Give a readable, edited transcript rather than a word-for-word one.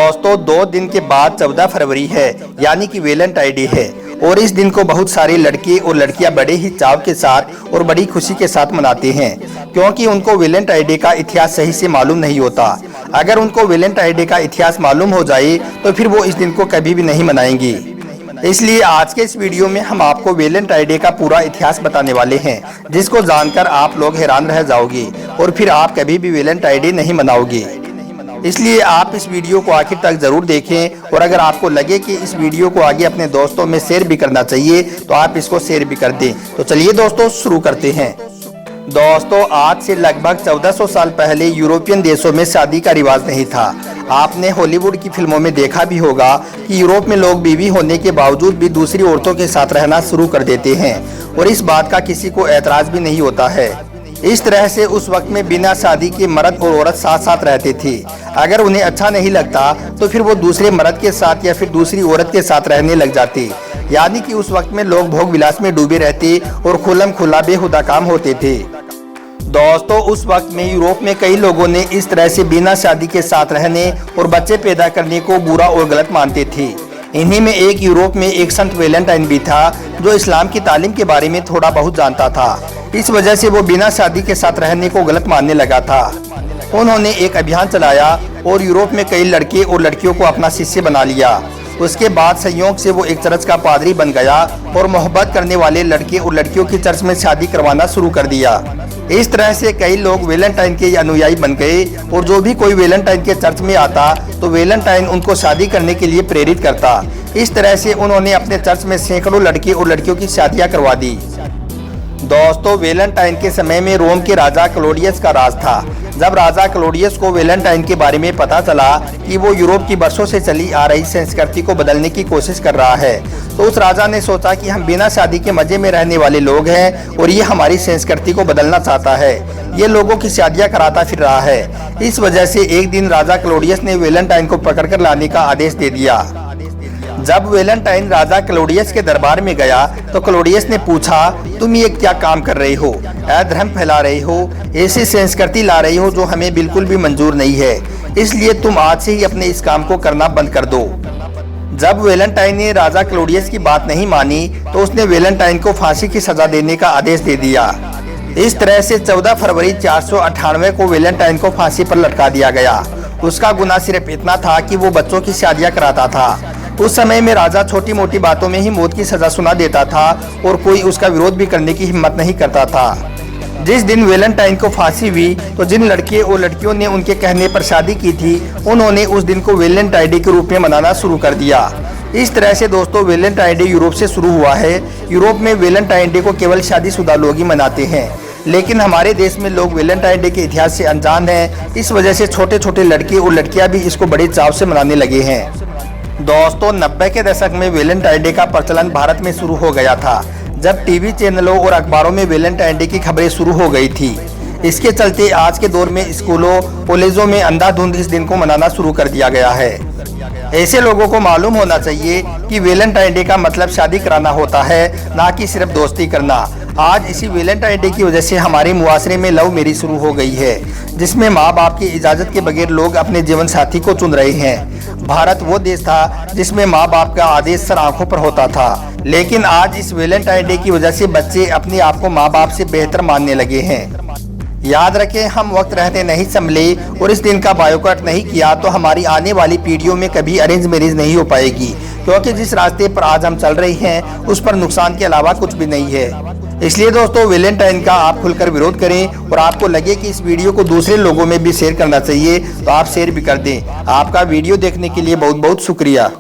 दोस्तों 2 दिन के बाद 14 फरवरी है, यानी कि वैलेंटाइन डे है। और इस दिन को बहुत सारे लड़के और लड़कियां बड़े ही चाव के साथ और बड़ी खुशी के साथ मनाते हैं, क्योंकि उनको वैलेंटाइन डे का इतिहास सही से मालूम नहीं होता। अगर उनको वैलेंटाइन डे का इतिहास मालूम हो जाए तो फिर वो इस दिन को कभी भी नहीं मनाएंगे। इसलिए आज के इस वीडियो में हम आपको वैलेंटाइन डे का पूरा इतिहास बताने वाले हैं, जिसको जानकर आप लोग हैरान रह जाओगे और फिर आप कभी भी वैलेंटाइन डे नहीं मनाओगे। इसलिए आप इस वीडियो को आखिर तक जरूर देखें, और अगर आपको लगे कि इस वीडियो को आगे अपने दोस्तों में शेयर भी करना चाहिए तो आप इसको शेयर भी कर दें। तो चलिए दोस्तों शुरू करते हैं। दोस्तों आज से लगभग 1400 साल पहले यूरोपियन देशों में शादी का रिवाज नहीं था। आपने हॉलीवुड की फिल्मों में देखा भी होगा कि यूरोप में लोग बीवी होने के बावजूद भी दूसरी औरतों के साथ रहना शुरू कर देते हैं, और इस बात का किसी को एतराज भी नहीं होता है। इस तरह से उस वक्त में बिना शादी के मर्द और औरत साथ साथ रहते थे। अगर उन्हें अच्छा नहीं लगता तो फिर वो दूसरे मर्द के साथ या फिर दूसरी औरत के साथ रहने लग जाते। यानी कि उस वक्त में लोग भोग विलास में डूबे रहते और खुल्लम खुल्ला बेहुदा काम होते थे। दोस्तों उस वक्त में यूरोप में कई लोगों ने इस तरह से बिना शादी के साथ रहने और बच्चे पैदा करने को बुरा और गलत मानते थे। इन्हीं में एक यूरोप में एक संत वैलेंटाइन भी था, जो इस्लाम की तालीम के बारे में थोड़ा बहुत जानता था। इस वजह से वो बिना शादी के साथ रहने को गलत मानने लगा था। उन्होंने एक अभियान चलाया और यूरोप में कई लड़के और लड़कियों को अपना शिष्य बना लिया। उसके बाद संयोग से वो एक चर्च का पादरी बन गया और मोहब्बत करने वाले लड़के और लड़कियों की चर्च में शादी करवाना शुरू कर दिया। इस तरह से कई लोग वैलेंटाइन के अनुयायी बन गए, और जो भी कोई वैलेंटाइन के चर्च में आता तो वैलेंटाइन उनको शादी करने के लिए प्रेरित करता। इस तरह से उन्होंने अपने चर्च में सैकड़ों लड़के और लड़कियों की शादियां करवा दी। दोस्तों वैलेंटाइन के समय में रोम के राजा क्लॉडियस का राज था। जब राजा क्लॉडियस को वैलेंटाइन के बारे में पता चला कि वो यूरोप की बरसों से चली आ रही संस्कृति को बदलने की कोशिश कर रहा है, तो उस राजा ने सोचा कि हम बिना शादी के मजे में रहने वाले लोग हैं और ये हमारी संस्कृति को बदलना चाहता है। ये लोगों की शादियां कराता फिर रहा है। इस वजह से एक दिन राजा क्लॉडियस ने वैलेंटाइन को पकड़कर लाने का आदेश दे दिया। जब वैलेंटाइन राजा क्लॉडियस के दरबार में गया तो क्लॉडियस ने पूछा, तुम ये क्या काम कर रहे हो? अधर्म फैला रहे हो, ऐसी संस्कृति ला रही हो जो हमें बिल्कुल भी मंजूर नहीं है। इसलिए तुम आज से ही अपने इस काम को करना बंद कर दो। जब वैलेंटाइन ने राजा क्लॉडियस की बात नहीं मानी तो उसने वैलेंटाइन को फांसी की सजा देने का आदेश दे दिया। इस तरह से 14 फरवरी 498 को वैलेंटाइन को फांसी पर लटका दिया गया। उसका गुनाह सिर्फ इतना था कि वो बच्चों की शादियां कराता था। उस समय में राजा छोटी मोटी बातों में ही मौत की सजा सुना देता था और कोई उसका विरोध भी करने की हिम्मत नहीं करता था। जिस दिन वैलेंटाइन को फांसी हुई तो जिन लड़के और लड़कियों ने उनके कहने पर शादी की थी, उन्होंने उस दिन को वैलेंटाइन डे के रूप में मनाना शुरू कर दिया। इस तरह से दोस्तों वैलेंटाइन डे यूरोप से शुरू हुआ है। यूरोप में वैलेंटाइन डे को केवल शादीशुदा लोग ही मनाते हैं, लेकिन हमारे देश में लोग वैलेंटाइन डे के इतिहास से अनजान हैं। इस वजह से छोटे छोटे लड़के और लड़कियां भी इसको बड़े चाव से मनाने लगे हैं। दोस्तों 90 के दशक में वैलेंटाइन डे का प्रचलन भारत में शुरू हो गया था, जब टीवी चैनलों और अखबारों में वैलेंटाइन डे की खबरें शुरू हो गई थी। इसके चलते आज के दौर में स्कूलों कॉलेजों में अंधाधुंध इस दिन को मनाना शुरू कर दिया गया है। ऐसे लोगों को मालूम होना चाहिए कि वैलेंटाइन डे का मतलब शादी कराना होता है, ना कि सिर्फ दोस्ती करना। आज इसी वैलेंटाइन डे की वजह से हमारे मुआशरे में लव मैरिज शुरू हो गई है, जिसमें माँ बाप की इजाज़त के बगैर लोग अपने जीवन साथी को चुन रहे हैं। भारत वो देश था जिसमें माँ बाप का आदेश सर आंखों पर होता था, लेकिन आज इस वैलेंटाइन डे की वजह से बच्चे अपने आप को माँ बाप से बेहतर मानने लगे हैं। याद रखें, हम वक्त रहते नहीं संभले और इस दिन का बायकॉट नहीं किया तो हमारी आने वाली पीढ़ियों में कभी अरेंज मैरिज नहीं हो पाएगी, क्योंकि जिस रास्ते पर आज हम चल रहे हैं उस पर नुकसान के अलावा कुछ भी नहीं है। इसलिए दोस्तों वैलेंटाइन का आप खुलकर विरोध करें, और आपको लगे कि इस वीडियो को दूसरे लोगों में भी शेयर करना चाहिए तो आप शेयर भी कर दें। आपका वीडियो देखने के लिए बहुत बहुत शुक्रिया।